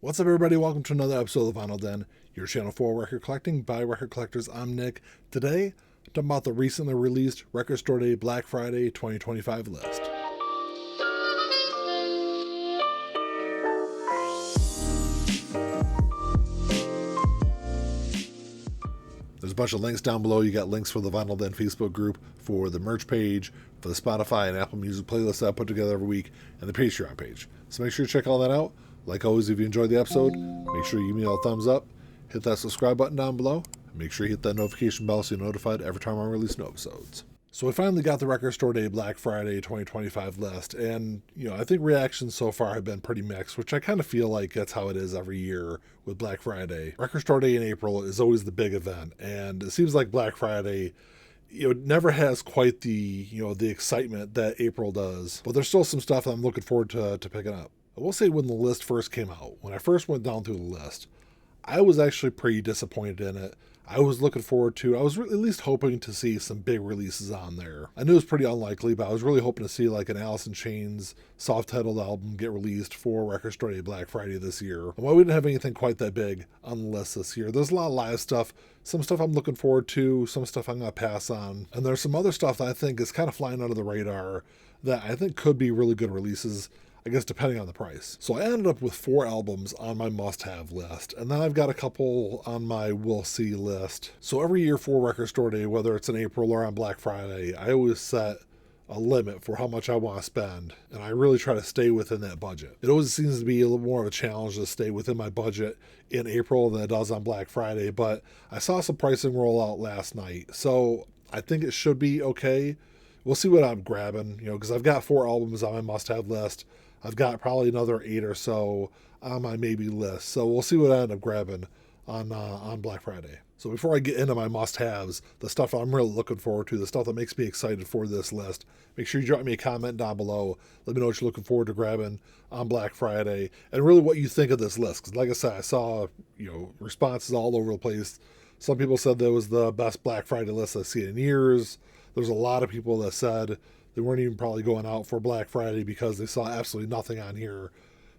What's up, everybody? Welcome to another episode of the Vinyl Den, your channel for record collecting by record collectors. I'm Nick. Today, I'm talking about the recently released Record Store Day Black Friday 2025 list. There's a bunch of links down below. You got links for the Vinyl Den Facebook group, for the merch page, for the Spotify and Apple Music playlist that I put together every week, and the Patreon page. So make sure you check all that out. Like always, if you enjoyed the episode, make sure you give me a thumbs up, hit that subscribe button down below, and make sure you hit that notification bell so you're notified every time I release new episodes. So we finally got the Record Store Day Black Friday 2025 list, and I think reactions so far have been pretty mixed, which I kind of feel like that's how it is every year with Black Friday. Record Store Day in April is always the big event, and it seems like Black Friday never has quite the the excitement that April does, but there's still some stuff I'm looking forward to picking up. I will say when the list first came out, when I first went down through the list, I was actually pretty disappointed in it. I was looking forward to, I was at least hoping to see some big releases on there. I knew it was pretty unlikely, but I was really hoping to see like an Alice in Chains soft-titled album get released for Record Store Day Black Friday this year. And while we didn't have anything quite that big on the list this year, there's a lot of live stuff. Some stuff I'm looking forward to, some stuff I'm going to pass on. And there's some other stuff that I think is kind of flying under the radar that I think could be really good releases, I guess depending on the price. So I ended up with 4 albums on my must-have list, and then I've got a couple on my will-see list. So every year for Record Store Day, whether it's in April or on Black Friday, I always set a limit for how much I want to spend, and I really try to stay within that budget. It always seems to be a little more of a challenge to stay within my budget in April than it does on Black Friday, but I saw some pricing roll out last night, so I think it should be okay. We'll see what I'm grabbing, because I've got 4 albums on my must-have list. I've got probably another 8 or so on my maybe list. So we'll see what I end up grabbing on Black Friday. So before I get into my must-haves, the stuff I'm really looking forward to, the stuff that makes me excited for this list, make sure you drop me a comment down below. Let me know what you're looking forward to grabbing on Black Friday and really what you think of this list. Because like I said, I saw responses all over the place. Some people said that was the best Black Friday list I've seen in years. There's a lot of people that said they weren't even probably going out for Black Friday because they saw absolutely nothing on here.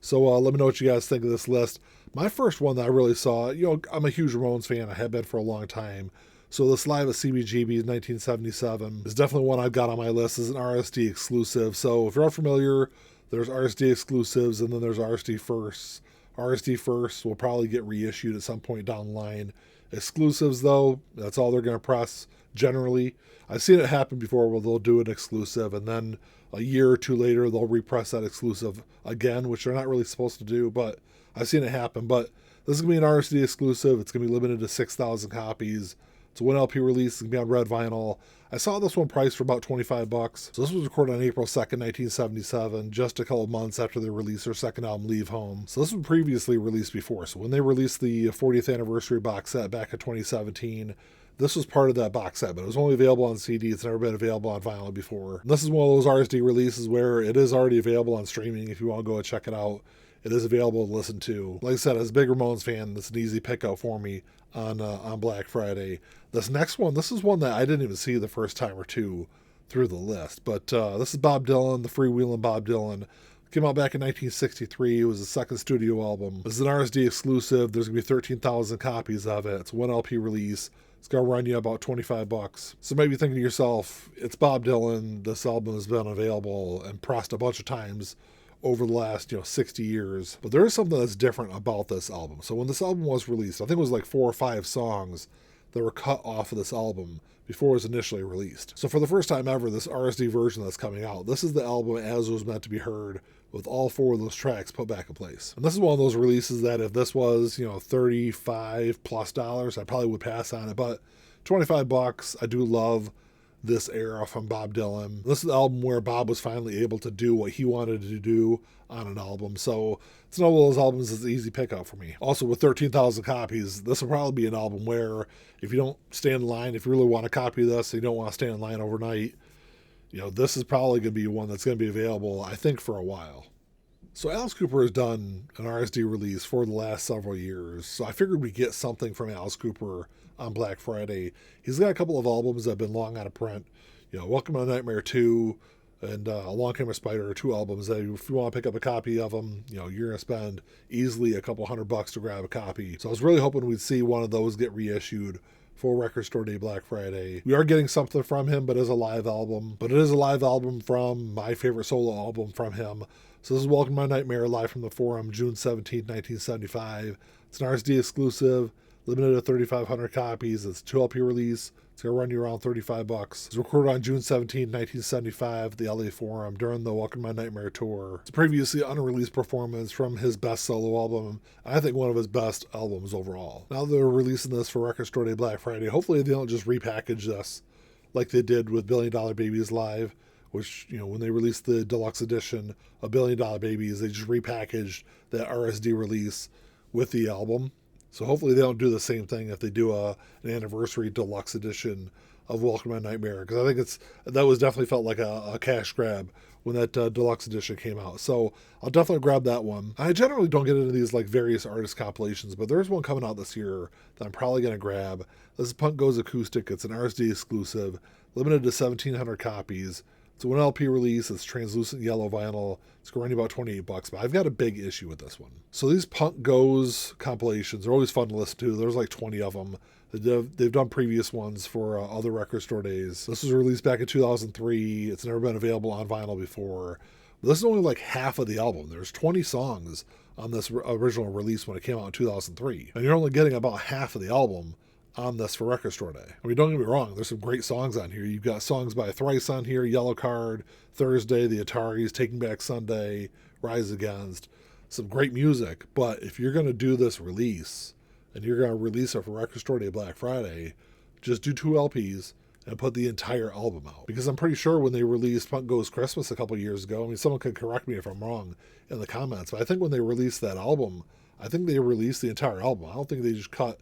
So let me know what you guys think of this list. My first one that I really saw, I'm a huge Ramones fan. I have been for a long time. So this Live at CBGB's 1977 is definitely one I've got on my list as an RSD exclusive. So if you're unfamiliar, there's RSD exclusives and then there's RSD firsts. RSD firsts will probably get reissued at some point down the line. Exclusives, though, that's all they're going to press generally. I've seen it happen before where they'll do an exclusive and then a year or two later they'll repress that exclusive again, which they're not really supposed to do, but I've seen it happen. But this is going to be an RSD exclusive. It's going to be limited to 6,000 copies. It's a 1 LP release. It's going to be on red vinyl. I saw this one priced for about $25. So this was recorded on April 2nd, 1977, just a couple of months after they released their second album, Leave Home. So this was previously released before. So when they released the 40th anniversary box set back in 2017, this was part of that box set, but it was only available on CD. It's never been available on vinyl before. And this is one of those RSD releases where it is already available on streaming if you want to go and check it out. It is available to listen to. Like I said, as a big Ramones fan, that's an easy pickup for me on Black Friday. This next one, this is one that I didn't even see the first time or two through the list. But this is Bob Dylan, the Freewheelin' Bob Dylan. Came out back in 1963. It was the second studio album. This is an RSD exclusive. There's going to be 13,000 copies of it. It's a 1 LP release. It's going to run you about $25. So maybe thinking to yourself, it's Bob Dylan. This album has been available and pressed a bunch of times over the last 60 years. But there is something that's different about this album. So when this album was released, I think it was like 4 or 5 songs that were cut off of this album before it was initially released. So for the first time ever, this RSD version that's coming out, this is the album as it was meant to be heard, with all 4 of those tracks put back in place. And this is one of those releases that if this was, $35+ I probably would pass on it. But $25, I do love this era from Bob Dylan. This is the album where Bob was finally able to do what he wanted to do on an album. So it's not one of those albums that's an easy pickup for me. Also, with 13,000 copies, this will probably be an album where if you don't stand in line, if you really want to copy this, and you don't want to stand in line overnight, this is probably going to be one that's going to be available, I think, for a while. So Alice Cooper has done an RSD release for the last several years. So I figured we'd get something from Alice Cooper on Black Friday. He's got a couple of albums that have been long out of print. Welcome to Nightmare 2, and Along Came a Spider are 2 albums that if you want to pick up a copy of them, you're going to spend easily a couple $100 to grab a copy. So I was really hoping we'd see one of those get reissued for Record Store Day Black Friday. We are getting something from him, but it is a live album. But it is a live album from my favorite solo album from him. So this is Welcome to My Nightmare, live from the Forum, June 17, 1975. It's an RSD exclusive, limited to 3,500 copies. It's a 2 LP release. It's going to run you around $35. It's recorded on June 17, 1975, at the LA Forum during the Welcome to My Nightmare tour. It's a previously unreleased performance from his best solo album. I think one of his best albums overall. Now they're releasing this for Record Store Day Black Friday. Hopefully they don't just repackage this like they did with $1 Billion Babies Live, which, when they released the deluxe edition of $1 Billion Babies, they just repackaged that RSD release with the album. So hopefully they don't do the same thing if they do an anniversary deluxe edition of Welcome to My Nightmare, because I think that was definitely felt like a cash grab when that deluxe edition came out. So I'll definitely grab that one. I generally don't get into these like various artist compilations, but there's one coming out this year that I'm probably going to grab. This is Punk Goes Acoustic. It's an RSD exclusive, limited to 1,700 copies. It's a 1 LP release. It's translucent yellow vinyl. It's going to run you about $28, but I've got a big issue with this one. So these Punk Goes compilations are always fun to listen to. There's like 20 of them. They've done previous ones for other record store days. This was released back in 2003. It's never been available on vinyl before. But this is only like half of the album. There's 20 songs on this original release when it came out in 2003. And you're only getting about half of the album on this for Record Store Day. I mean, don't get me wrong, there's some great songs on here. You've got songs by Thrice on here, Yellow Card, Thursday, The Ataris, Taking Back Sunday, Rise Against. Some great music, but if you're going to do this release, and you're going to release it for Record Store Day Black Friday, just do 2 LPs and put the entire album out. Because I'm pretty sure when they released Punk Goes Christmas a couple years ago, I mean, someone could correct me if I'm wrong in the comments, but I think when they released that album, I think they released the entire album. I don't think they just cut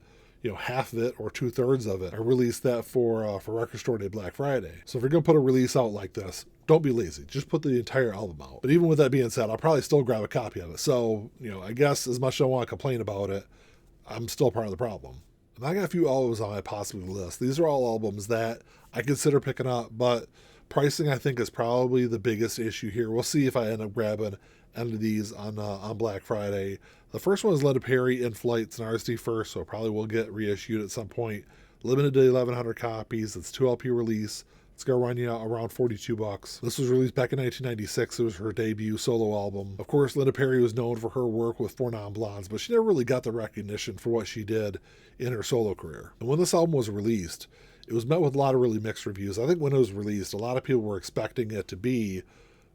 half of it or 2/3 of it. I released that for Record Store Day Black Friday. So if you're going to put a release out like this, don't be lazy. Just put the entire album out. But even with that being said, I'll probably still grab a copy of it. So, I guess as much as I want to complain about it, I'm still part of the problem. And I got a few albums on my possible list. These are all albums that I consider picking up, but pricing I think is probably the biggest issue here. We'll see if I end up grabbing any of these on Black Friday. The first one is Linda Perry, In Flight. It's an RSD first, so it probably will get reissued at some point. Limited to 1,100 copies. It's 2 LP release. It's going to run you around $42. This was released back in 1996. It was her debut solo album. Of course, Linda Perry was known for her work with Four Non Blondes, but she never really got the recognition for what she did in her solo career. And when this album was released, it was met with a lot of really mixed reviews. I think when it was released, a lot of people were expecting it to be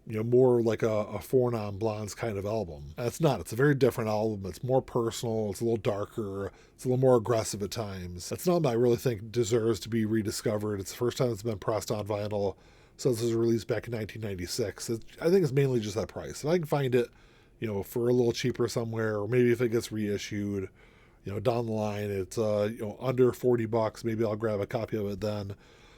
more like a Four Non Blondes kind of album. And it's not. It's a very different album. It's more personal. It's a little darker. It's a little more aggressive at times. It's not that I really think deserves to be rediscovered. It's the first time it's been pressed on vinyl since it was released back in 1996. I think it's mainly just that price. If I can find it, for a little cheaper somewhere, or maybe if it gets reissued, down the line, it's under $40. Maybe I'll grab a copy of it then.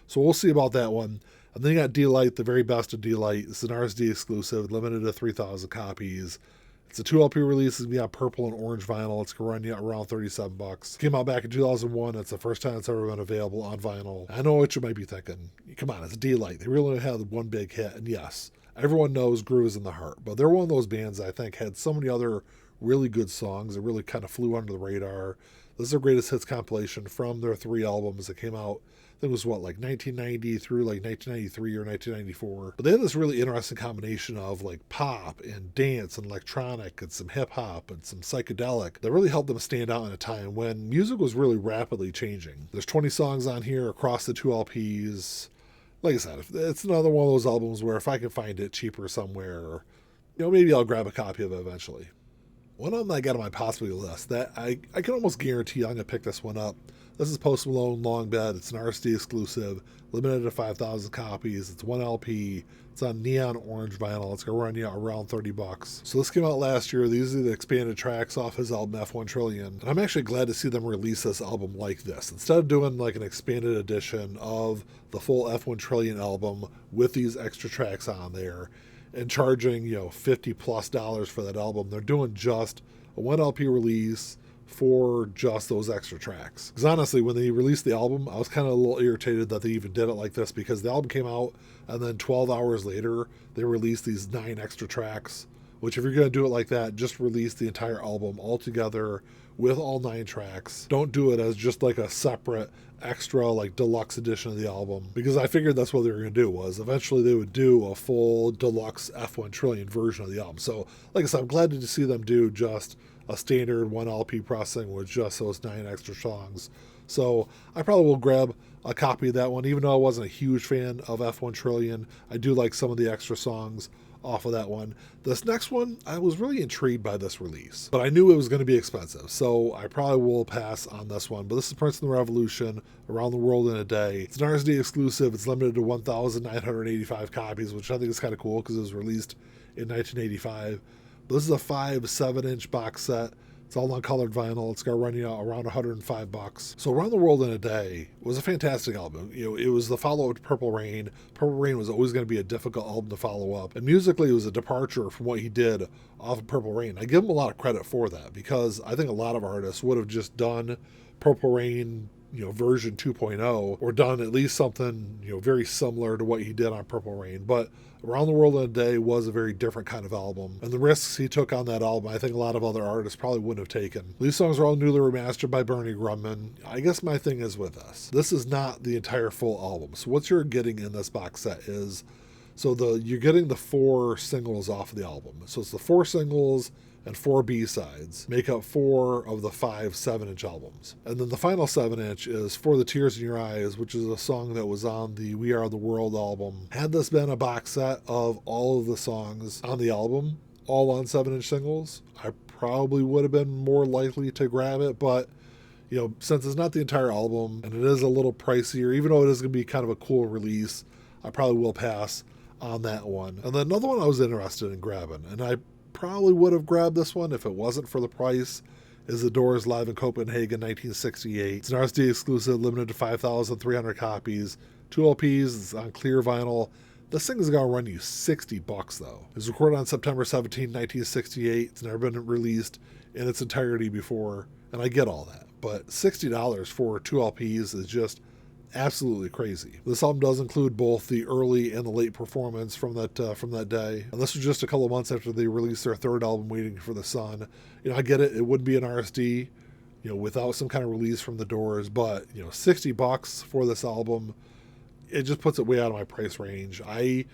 So we'll see about that one. And then you got D-Light, the very best of D-Light. It's an RSD exclusive, limited to 3,000 copies. It's a 2 LP release. It's going to be on purple and orange vinyl. It's going to run you around $37. It came out back in 2001. It's the first time it's ever been available on vinyl. I know what you might be thinking. Come on, it's D-Light. They really only had one big hit. And yes, everyone knows Groove is in the Heart. But they're one of those bands I think had so many other really good songs that really kind of flew under the radar. This is their greatest hits compilation from their 3 albums that came out. I think it was 1990 through 1993 or 1994. But they had this really interesting combination of pop and dance and electronic and some hip hop and some psychedelic that really helped them stand out in a time when music was really rapidly changing. There's 20 songs on here across the 2 LPs. Like I said, it's another one of those albums where if I can find it cheaper somewhere, maybe I'll grab a copy of it eventually. One of them I got on my possibility list that I can almost guarantee I'm going to pick this one up. This is Post Malone, Long Bed. It's an RSD exclusive, limited to 5,000 copies. It's 1 LP. It's on neon orange vinyl. It's going to run you around $30. So this came out last year. These are the expanded tracks off his album F1 Trillion. And I'm actually glad to see them release this album like this. Instead of doing an expanded edition of the full F1 Trillion album with these extra tracks on there and charging, $50+ for that album, they're doing just a 1 LP release for just those extra tracks. Because honestly, when they released the album, I was kind of a little irritated that they even did it like this, because the album came out and then 12 hours later, they released these 9 extra tracks, which if you're going to do it like that, just release the entire album all together with all 9 tracks. Don't do it as just like a separate extra like deluxe edition of the album, because I figured that's what they were going to do, was eventually they would do a full deluxe F1 Trillion version of the album. So like I said, I'm glad to see them do just a standard 1 LP pressing with just those 9 extra songs. So I probably will grab a copy of that one, even though I wasn't a huge fan of F1 Trillion. I do like some of the extra songs off of that one. This next one, I was really intrigued by this release, but I knew it was going to be expensive, so I probably will pass on this one. But this is Prince and the Revolution, Around the World in a Day. It's an RSD exclusive. It's limited to 1,985 copies, which I think is kind of cool because it was released in 1985. But this is a 5 7-inch box set. It's all on colored vinyl. It's going to run you out around $105. So Around the World in a Day was a fantastic album. You know, it was the follow-up to Purple Rain. Purple Rain was always going to be a difficult album to follow up. And musically, it was a departure from what he did off of Purple Rain. I give him a lot of credit for that, because I think a lot of artists would have just done Purple Rain, you know, version 2.0, or done at least something, you know, very similar to what he did on Purple Rain. But Around the World in a Day was a very different kind of album, and the risks he took on that album, I think a lot of other artists probably wouldn't have taken. These songs are all newly remastered by Bernie Grunman. I guess my thing is with this is not the entire full album. So what you're getting in this box set is, you're getting the 4 singles off of the album. So it's the 4 singles and 4 B-sides make up 4 of the 5 7-inch albums. And then the final 7-inch is For the Tears in Your Eyes, which is a song that was on the We Are the World album. Had this been a box set of all of the songs on the album, all on 7-inch singles, I probably would have been more likely to grab it. But, you know, since it's not the entire album and it is a little pricier, even though it is going to be kind of a cool release, I probably will pass on that one. And then another one I was interested in grabbing, and I probably would have grabbed this one if it wasn't for the price, is The Doors Live in Copenhagen 1968. It's an RSD exclusive, limited to 5,300 copies, 2 LPs, it's on clear vinyl. This thing is going to run you $60 though. It was recorded on September 17, 1968. It's never been released in its entirety before, and I get all that. But $60 for 2 LPs is just absolutely crazy. This album does include both the early and the late performance from that day, and this was just a couple of months after they released their 3rd album, Waiting for the Sun. You know, I get it; it wouldn't be an RSD, you know, without some kind of release from the Doors. But you know, $60 for this album, it just puts it way out of my price range. I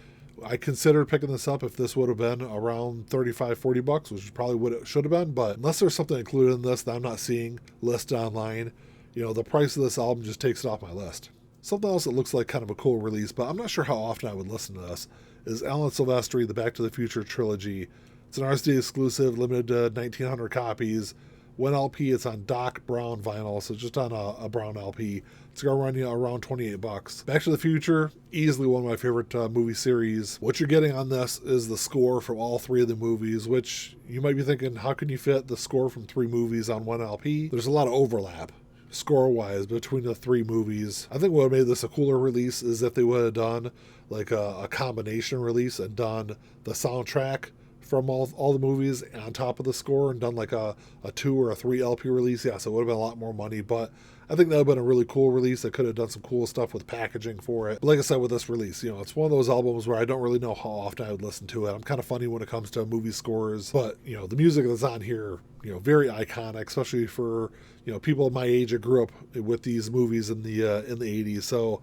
considered picking this up if this would have been around $35-$40, which is probably what it should have been. But unless there's something included in this that I'm not seeing listed online, you know, the price of this album just takes it off my list. Something else that looks like kind of a cool release, but I'm not sure how often I would listen to this, is Alan Silvestri, the Back to the Future trilogy. It's an RSD exclusive, limited to 1,900 copies. 1 LP, it's on Doc Brown vinyl, so just on a brown LP. It's going to run you around $28. Back to the Future, easily one of my favorite movie series. What you're getting on this is the score from all 3 of the movies, which you might be thinking, how can you fit the score from 3 movies on 1 LP? There's a lot of overlap score-wise between the 3 movies. I think what made this a cooler release is if they would have done like a combination release and done the soundtrack from all the movies on top of the score, and done like a 2 or a 3 LP release. Yeah, so it would have been a lot more money, but I think that would have been a really cool release. They could have done some cool stuff with packaging for it. But like I said, with this release, you know, it's one of those albums where I don't really know how often I would listen to it. I'm kind of funny when it comes to movie scores, but you know, the music that's on here, you know, very iconic, especially for, you know, people my age that grew up with these movies in the 80s. So,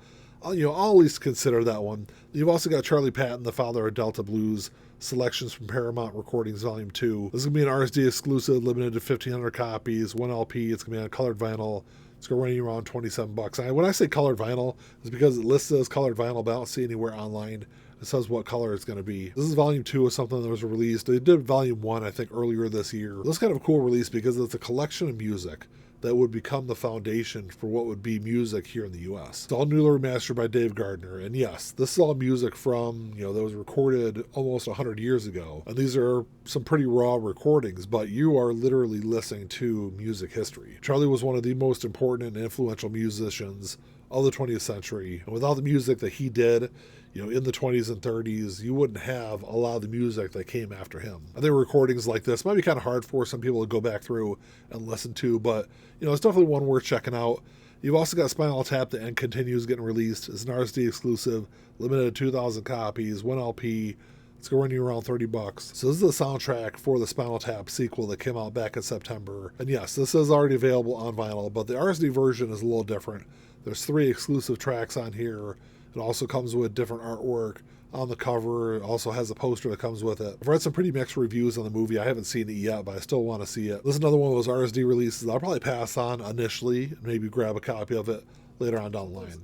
you know, I'll at least consider that one. You've also got Charlie Patton, the Father of Delta Blues, selections from Paramount Recordings Volume 2. This is going to be an RSD exclusive, limited to 1,500 copies, 1 LP. It's going to be on colored vinyl. It's going to run you around $27. And when I say colored vinyl, it's because it lists as colored vinyl, but I don't see anywhere online it says what color it's going to be. This is Volume 2 of something that was released. They did Volume 1, I think, earlier this year. This is kind of a cool release because it's a collection of music that would become the foundation for what would be music here in the U.S. It's all newly remastered by Dave Gardner. And yes, this is all music from, you know, that was recorded almost 100 years ago. And these are some pretty raw recordings, but you are literally listening to music history. Charlie was one of the most important and influential musicians of the 20th century. And without the music that he did, in the 20s and 30s, you wouldn't have a lot of the music that came after him. I think recordings like this might be kind of hard for some people to go back through and listen to, but it's definitely one worth checking out. You've also got Spinal Tap: The End Continues getting released. It's an RSD exclusive, limited to 2,000 copies, 1 LP. It's going to run you around $30. So this is the soundtrack for the Spinal Tap sequel that came out back in September. And yes, this is already available on vinyl, but the RSD version is a little different. There's 3 exclusive tracks on here. It also comes with different artwork on the cover. It also has a poster that comes with it. I've read some pretty mixed reviews on the movie. I haven't seen it yet, but I still want to see it. This is another one of those RSD releases I'll probably pass on initially and maybe grab a copy of it later on down the line.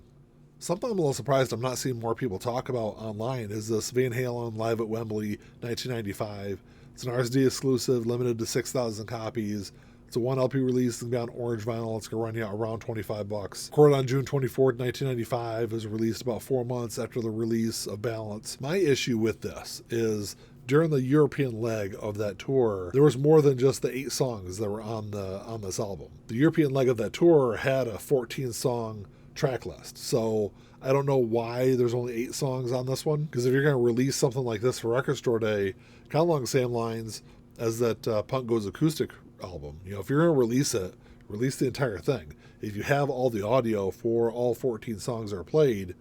Something I'm a little surprised I'm not seeing more people talk about online is this Van Halen Live at Wembley 1995. It's an RSD exclusive, limited to 6,000 copies. It's a 1 LP release. It's going to be on orange vinyl. It's going to run you around $25. Recorded on June 24th, 1995. It was released about 4 months after the release of Balance. My issue with this is during the European leg of that tour, there was more than just the 8 songs that were on this album. The European leg of that tour had a 14-song track list. So I don't know why there's only 8 songs on this one, because if you're going to release something like this for Record Store Day, kind of along the same lines as that Punk Goes Acoustic album, if you're going to release it, release the entire thing. If you have all the audio for all 14 songs that are played,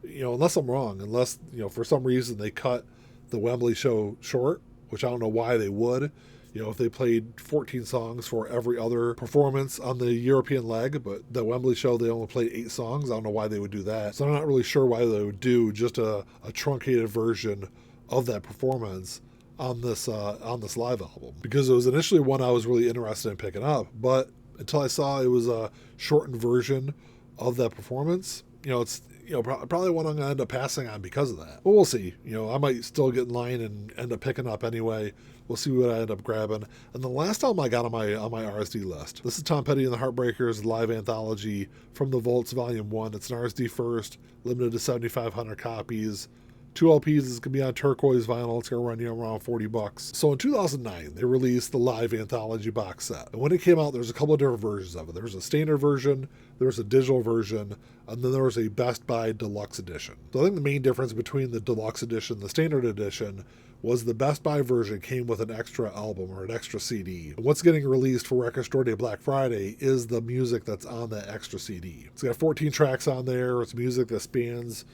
unless I'm wrong, unless for some reason they cut the Wembley show short, which I don't know why they would. If they played 14 songs for every other performance on the European leg, but the Wembley show, they only played 8 songs. I don't know why they would do that. So I'm not really sure why they would do just a truncated version of that performance on this live album. Because it was initially one I was really interested in picking up, but until I saw it was a shortened version of that performance, it's probably one I'm going to end up passing on because of that. But we'll see. I might still get in line and end up picking up anyway. We'll see what I end up grabbing. And the last album I got on my RSD list, this is Tom Petty and the Heartbreakers live anthology from the Vaults Volume 1. It's an RSD first, limited to 7,500 copies. 2 LPs is going to be on turquoise vinyl. It's going to run you around $40. So in 2009, they released the live anthology box set. And when it came out, there's a couple of different versions of it. There was a standard version, there was a digital version, and then there was a Best Buy Deluxe Edition. So I think the main difference between the Deluxe Edition and the Standard Edition was the Best Buy version came with an extra album or an extra CD. And what's getting released for Record Store Day Black Friday is the music that's on that extra CD. It's got 14 tracks on there. It's music that spans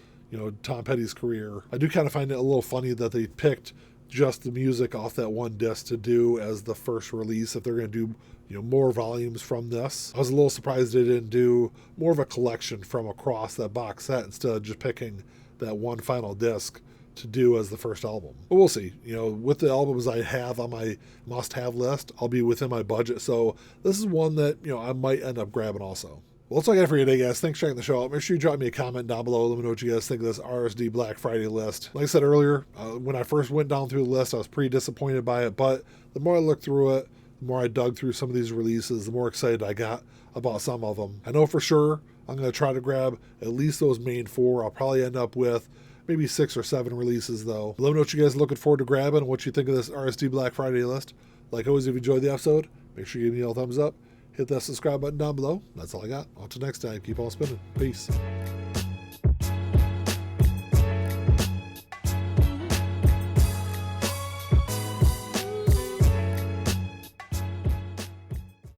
Tom Petty's career. I do kind of find it a little funny that they picked just the music off that one disc to do as the first release if they're going to do more volumes from this. I was a little surprised they didn't do more of a collection from across that box set instead of just picking that one final disc to do as the first album. But we'll see. With the albums I have on my must-have list, I'll be within my budget. So this is one that, I might end up grabbing also. Well, that's all I got for you today, guys. Thanks for checking the show out. Make sure you drop me a comment down below. Let me know what you guys think of this RSD Black Friday list. Like I said earlier, when I first went down through the list, I was pretty disappointed by it. But the more I looked through it, the more I dug through some of these releases, the more excited I got about some of them. I know for sure I'm going to try to grab at least those main 4. I'll probably end up with maybe 6 or 7 releases, though. Let me know what you guys are looking forward to grabbing and what you think of this RSD Black Friday list. Like always, if you enjoyed the episode, make sure you give me a thumbs up. Hit that subscribe button down below. That's all I got. Until next time, keep on spinning. Peace.